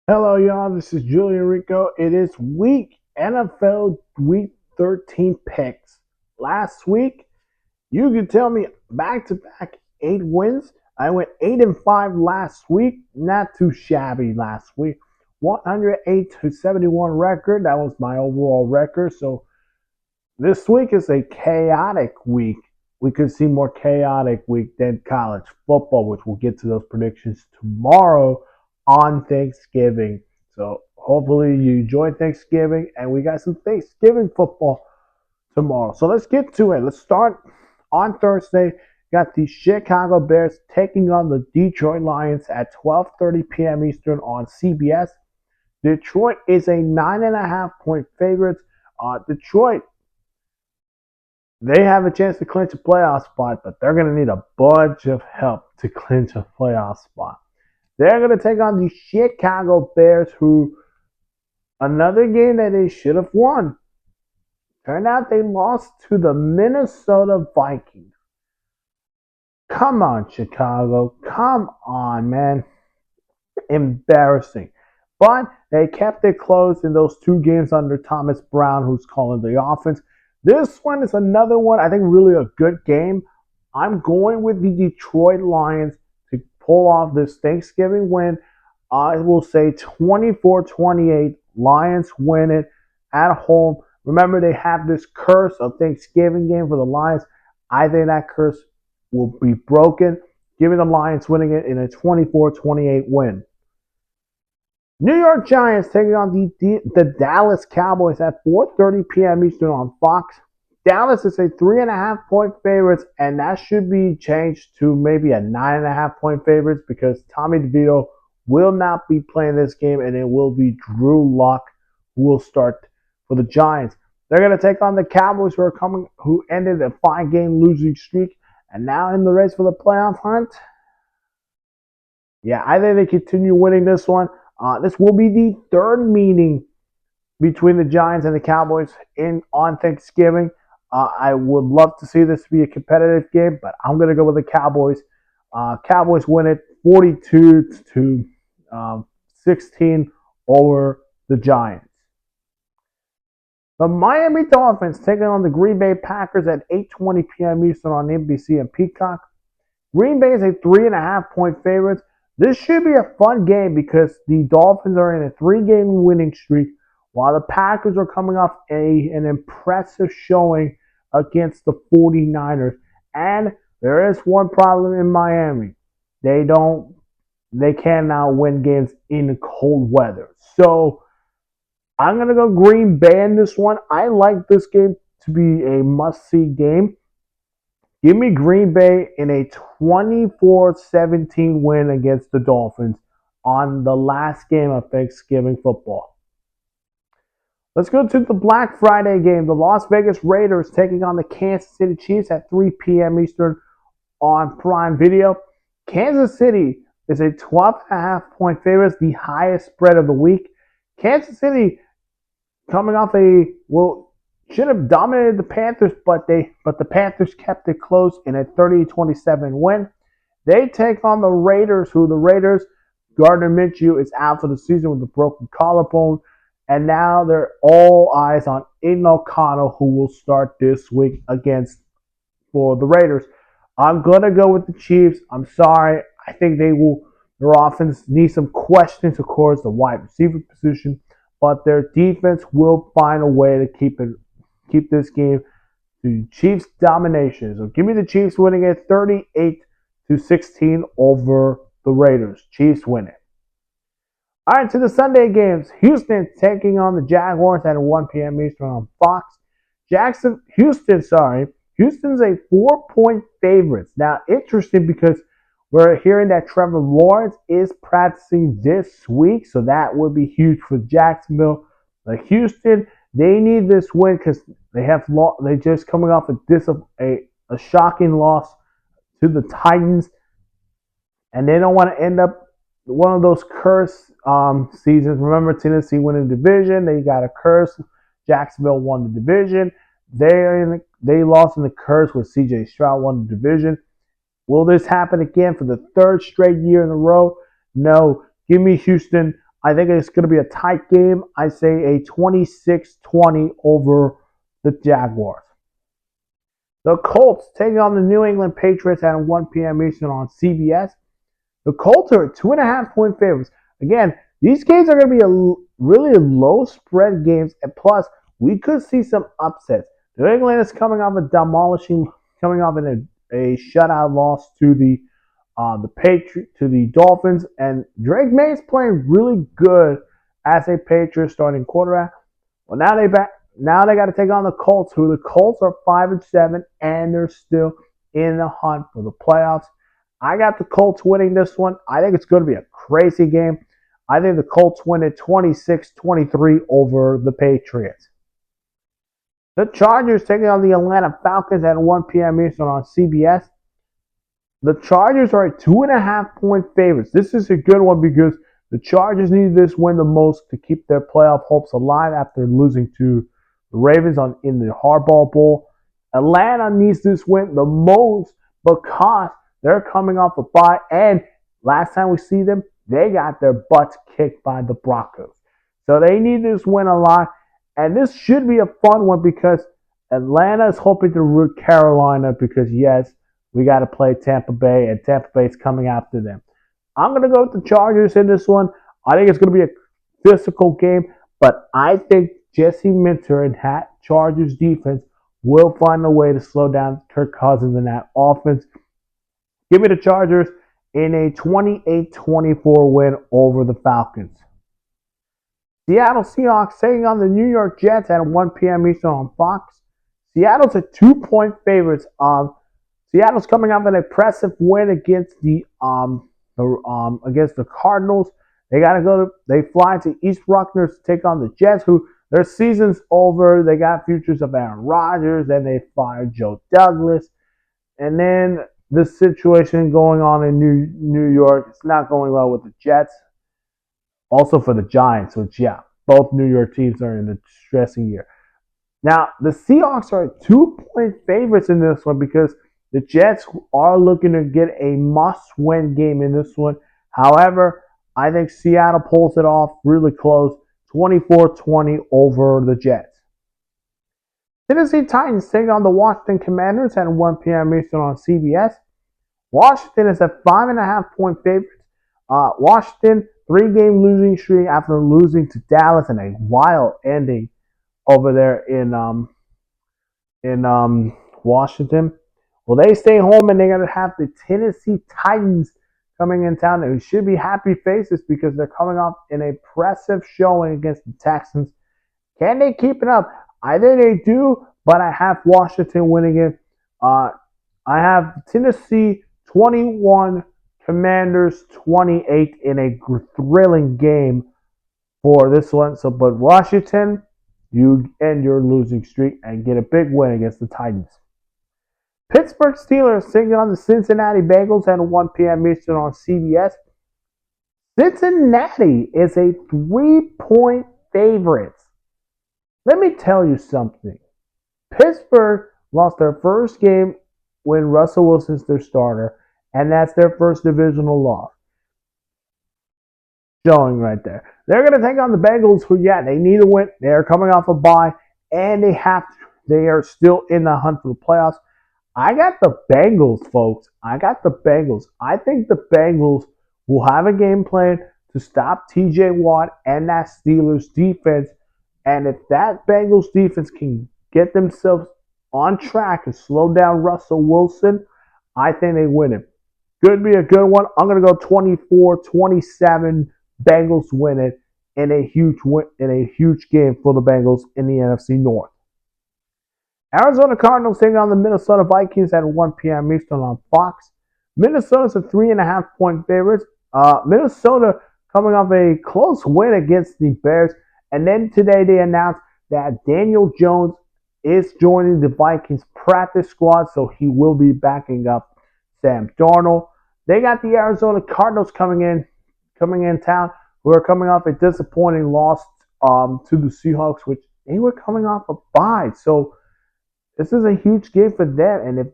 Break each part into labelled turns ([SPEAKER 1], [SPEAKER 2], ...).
[SPEAKER 1] Hello, y'all. This is Julian Rico. It is week NFL Week 13 picks. Last week, you could tell me back to back 8 wins. I went 8-5 last week. Not too shabby last week. 108-71 record. That was my overall record. So this week is a chaotic week. We could see more chaotic week than college football, which we'll get to those predictions tomorrow on Thanksgiving. So hopefully you enjoy Thanksgiving, and we got some Thanksgiving football tomorrow. So let's get to it. Let's start on Thursday. Got the Chicago Bears taking on the Detroit Lions at 12:30 p.m. Eastern on CBS. Detroit is a 9.5 point favorite. Detroit, they have a chance to clinch a playoff spot, but they're going to need a bunch of help to clinch a playoff spot. They're going to take on the Chicago Bears, who another game that they should have won. Turned out they lost to the Minnesota Vikings. Come on, Chicago. Come on, man. Embarrassing. But they kept it close in those 2 games under Thomas Brown, who's calling the offense. This one is another one, I think, really a good game. I'm going with the Detroit Lions to pull off this Thanksgiving win. I will say 24-28. Lions win it at home. Remember, they have this curse of Thanksgiving game for the Lions. I think that curse will be broken, giving the Lions winning it in a 24-28 win. New York Giants taking on the Dallas Cowboys at 4:30 p.m. Eastern on Fox. Dallas is a 3.5 point favorites, and that should be changed to maybe a 9.5 point favorites because Tommy DeVito will not be playing this game, and it will be Drew Lock who will start for the Giants. They're going to take on the Cowboys, who ended a 5-game losing streak, and now in the race for the playoff hunt. Yeah, I think they continue winning this one. This will be the third meeting between the Giants and the Cowboys on Thanksgiving. I would love to see this be a competitive game, but I'm going to go with the Cowboys. Cowboys win it 42-16 over the Giants. The Miami Dolphins taking on the Green Bay Packers at 8:20 p.m. Eastern on NBC and Peacock. Green Bay is a 3.5 point favorite. This should be a fun game because the Dolphins are in a 3-game winning streak, while the Packers are coming off an impressive showing against the 49ers. And there is one problem in Miami. They cannot win games in cold weather. So I'm going to go Green Bay in this one. I like this game to be a must-see game. Give me Green Bay in a 24-17 win against the Dolphins on the last game of Thanksgiving football. Let's go to the Black Friday game. The Las Vegas Raiders taking on the Kansas City Chiefs at 3 p.m. Eastern on Prime Video. Kansas City is a 12.5 point favorite, the highest spread of the week. Kansas City coming off should have dominated the Panthers, but the Panthers kept it close in a 30-27 win. They take on the Raiders, Gardner Minshew is out for the season with a broken collarbone, and now they're all eyes on Aiden O'Connell, who will start this week for the Raiders. I'm gonna go with the Chiefs. I'm sorry. I think their offense needs some questions, of course, the wide receiver position, but their defense will find a way to keep this game to Chiefs domination. So give me the Chiefs winning it 38-16 over the Raiders. Chiefs win it. All right, to the Sunday games. Houston taking on the Jaguars at 1 p.m. Eastern on Fox. Houston's a 4-point favorite. Now, interesting because we're hearing that Trevor Lawrence is practicing this week, so that would be huge for Jacksonville. But Houston, they need this win because they just coming off a shocking loss to the Titans, and they don't want to end up one of those curse seasons. Remember, Tennessee won the division; they got a curse. Jacksonville won the division. They lost in the curse with C.J. Stroud won the division. Will this happen again for the third straight year in a row? No. Give me Houston. I think it's going to be a tight game. I say a 26-20 over the Jaguars. The Colts taking on the New England Patriots at 1 p.m. Eastern on CBS. The Colts are 2.5-point favorites. Again, these games are going to be really low spread games, and plus, we could see some upsets. New England is coming off a shutout loss to the Dolphins, and Drake May is playing really good as a Patriots starting quarterback. Well, now they got to take on the Colts, who the Colts are 5-7, and they're still in the hunt for the playoffs. I got the Colts winning this one. I think it's going to be a crazy game. I think the Colts win it 26-23 over the Patriots. The Chargers taking on the Atlanta Falcons at 1 p.m. Eastern on CBS. The Chargers are 2.5-point favorites. This is a good one because the Chargers need this win the most to keep their playoff hopes alive after losing to the Ravens in the Harbaugh Bowl. Atlanta needs this win the most because they're coming off a bye, and last time we see them, they got their butts kicked by the Broncos. So they need this win a lot, and this should be a fun one because Atlanta is hoping to root Carolina because, yes, we got to play Tampa Bay, and Tampa Bay is coming after them. I'm going to go with the Chargers in this one. I think it's going to be a physical game, but I think Jesse Minter and that Chargers defense will find a way to slow down Kirk Cousins in that offense. Give me the Chargers in a 28-24 win over the Falcons. Seattle Seahawks taking on the New York Jets at 1 p.m. Eastern on Fox. Seattle's a 2-point favorites. Seattle's coming off an impressive win against the Cardinals. They fly to East Rutgers to take on the Jets, who their season's over. They got futures of Aaron Rodgers, then they fired Joe Douglas, and then the situation going on in New York. It's not going well with the Jets. Also for the Giants, which, yeah, both New York teams are in a distressing year. Now, the Seahawks are 2-point favorites in this one because the Jets are looking to get a must-win game in this one. However, I think Seattle pulls it off really close, 24-20 over the Jets. Tennessee Titans taking on the Washington Commanders at 1 p.m. Eastern on CBS. Washington is a 5.5-point favorite. Washington, 3-game losing streak after losing to Dallas in a wild ending over there in Washington. Well, they stay home and they're going to have the Tennessee Titans coming in town. And it should be happy faces because they're coming off an impressive showing against the Texans. Can they keep it up? I think they do, but I have Washington winning it. I have Tennessee 21, Commanders 28 in a thrilling game for this one. So, but Washington, you end your losing streak and get a big win against the Titans. Pittsburgh Steelers taking on the Cincinnati Bengals at 1 p.m. Eastern on CBS. Cincinnati is a 3-point favorite. Let me tell you something. Pittsburgh lost their first game when Russell Wilson's their starter, and that's their first divisional loss. Showing right there. They're going to take on the Bengals, who, yeah, they need a win. They are coming off a bye, and they are still in the hunt for the playoffs. I got the Bengals, folks. I got the Bengals. I think the Bengals will have a game plan to stop TJ Watt and that Steelers defense. And if that Bengals defense can get themselves on track and slow down Russell Wilson, I think they win it. Could be a good one. I'm going to go 24-27. Bengals win it in a huge game for the Bengals in the NFC North. Arizona Cardinals taking on the Minnesota Vikings at 1 p.m. Eastern on Fox. Minnesota's a 3.5-point favorite. Minnesota coming off a close win against the Bears. And then today they announced that Daniel Jones is joining the Vikings practice squad, so he will be backing up Sam Darnold. They got the Arizona Cardinals coming in town, who are coming off a disappointing loss to the Seahawks, which they were coming off a bye. So this is a huge game for them, and if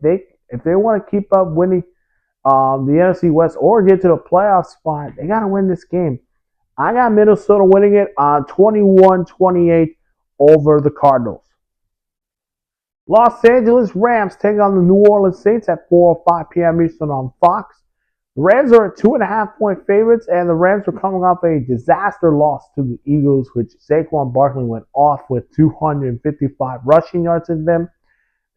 [SPEAKER 1] they want to keep up winning the NFC West or get to the playoff spot, they got to win this game. I got Minnesota winning it on 21-28 over the Cardinals. Los Angeles Rams taking on the New Orleans Saints at 4:05 p.m. Eastern on Fox. The Rams are 2.5-point favorites, and the Rams are coming off a disaster loss to the Eagles, which Saquon Barkley went off with 255 rushing yards in them.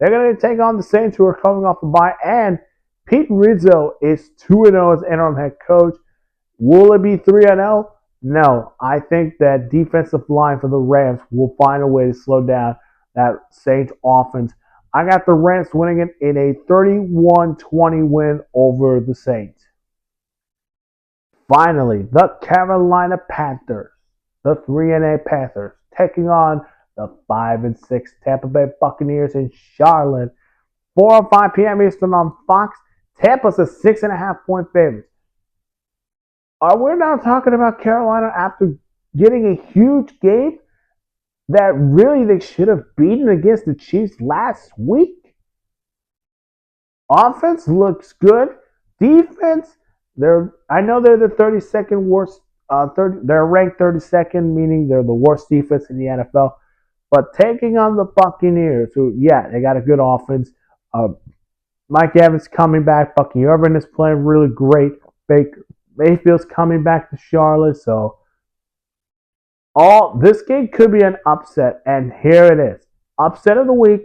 [SPEAKER 1] They're going to take on the Saints, who are coming off a bye, and Pete Rizzo is 2-0 as interim head coach. Will it be 3-0? No. I think that defensive line for the Rams will find a way to slow down that Saints offense. I got the Rams winning it in a 31-20 win over the Saints. Finally, the Carolina Panthers, the 3-8 Panthers, taking on the 5-6 Tampa Bay Buccaneers in Charlotte. 4:05 p.m. Eastern on Fox. Tampa's a 6.5-point favorite. Are we now talking about Carolina after getting a huge game that really they should have beaten against the Chiefs last week? Offense looks good. Defense, I know they're the 32nd worst. They're ranked 32nd, meaning they're the worst defense in the NFL. But taking on the Buccaneers, who, yeah, they got a good offense. Mike Evans coming back. Bucky Irvin is playing really great. Baker Mayfield's coming back to Charlotte. So this game could be an upset, and here it is. Upset of the week.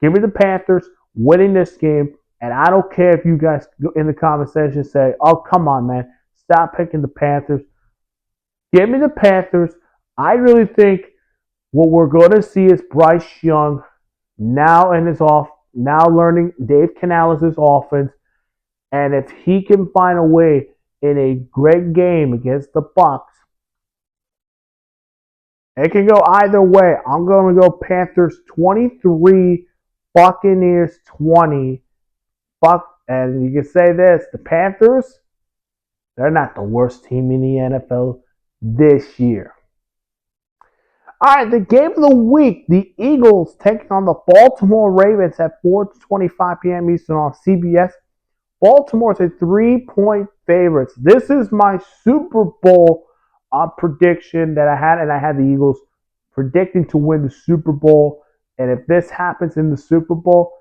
[SPEAKER 1] Give me the Panthers winning this game. And I don't care if you guys in the comment section say, oh, come on, man. Stop picking the Panthers. Give me the Panthers. I really think what we're going to see is Bryce Young now learning Dave Canales' offense. And if he can find a way in a great game against the Bucs, it can go either way. I'm going to go Panthers 23, Buccaneers 20. And you can say this, the Panthers, they're not the worst team in the NFL this year. All right, the game of the week, the Eagles taking on the Baltimore Ravens at 4:25 p.m. Eastern on CBS. Baltimore's a 3-point favorites. This is my Super Bowl prediction that I had, and I had the Eagles predicting to win the Super Bowl. And if this happens in the Super Bowl,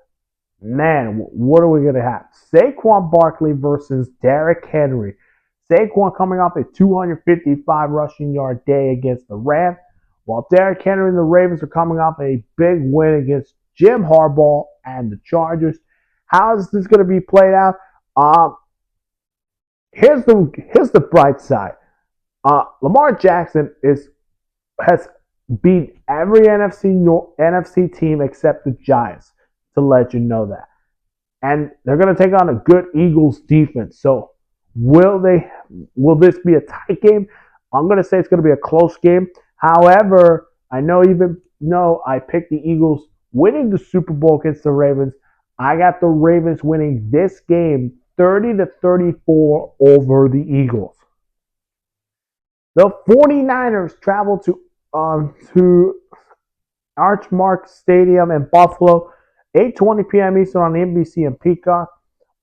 [SPEAKER 1] man, what are we going to have? Saquon Barkley versus Derrick Henry. Saquon coming off a 255 rushing yard day against the Rams, while Derrick Henry and the Ravens are coming off a big win against Jim Harbaugh and the Chargers. How is this going to be played out? Here's the bright side. Lamar Jackson has beat every NFC team except the Giants, to let you know that. And they're going to take on a good Eagles defense. So will this be a tight game? I'm going to say it's going to be a close game. However, even though I picked the Eagles winning the Super Bowl against the Ravens, I got the Ravens winning this game 30-34 over the Eagles. The 49ers travel to Archmark Stadium in Buffalo, 8:20 p.m. Eastern on NBC and Peacock.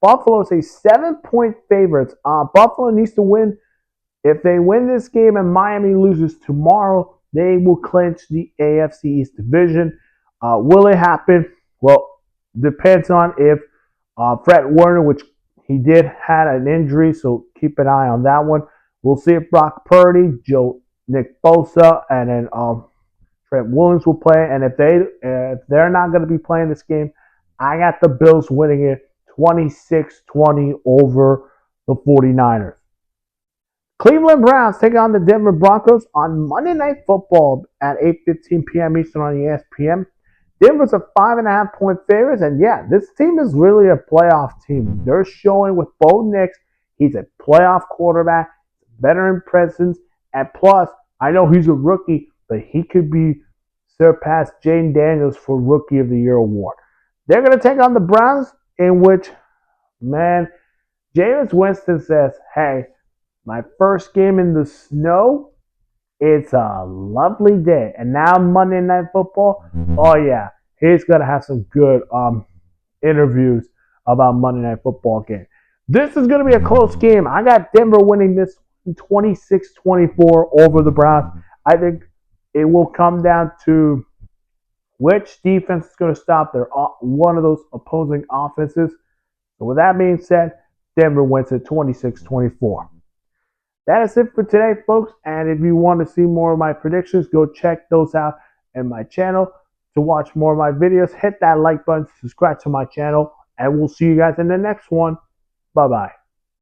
[SPEAKER 1] Buffalo is a 7-point favorite. Buffalo needs to win. If they win this game and Miami loses tomorrow, they will clinch the AFC East division. Will it happen? Well, depends on if Fred Warner, which he did had an injury, so keep an eye on that one. We'll see if Brock Purdy, Nick Bosa, and then Trent Williams will play. And if they're not going to be playing this game, I got the Bills winning it 26-20 over the 49ers. Cleveland Browns take on the Denver Broncos on Monday Night Football at 8:15 p.m. Eastern on ESPN. Denver's a 5.5-point favorites, and yeah, this team is really a playoff team. They're showing with Bo Nix, he's a playoff quarterback, veteran presence, and plus, I know he's a rookie, but he could be surpassed Jane Daniels for Rookie of the Year award. They're going to take on the Browns, in which, man, Jameis Winston says, hey, my first game in the snow, it's a lovely day. And now Monday Night Football, oh yeah, he's going to have some good interviews about Monday Night Football game. This is going to be a close game. I got Denver winning this 26-24 over the Browns. I think it will come down to which defense is going to stop one of those opposing offenses. So with that being said, Denver wins at 26-24. That is it for today, folks. And if you want to see more of my predictions, go check those out in my channel. To watch more of my videos, hit that like button, subscribe to my channel, and we'll see you guys in the next one. Bye-bye.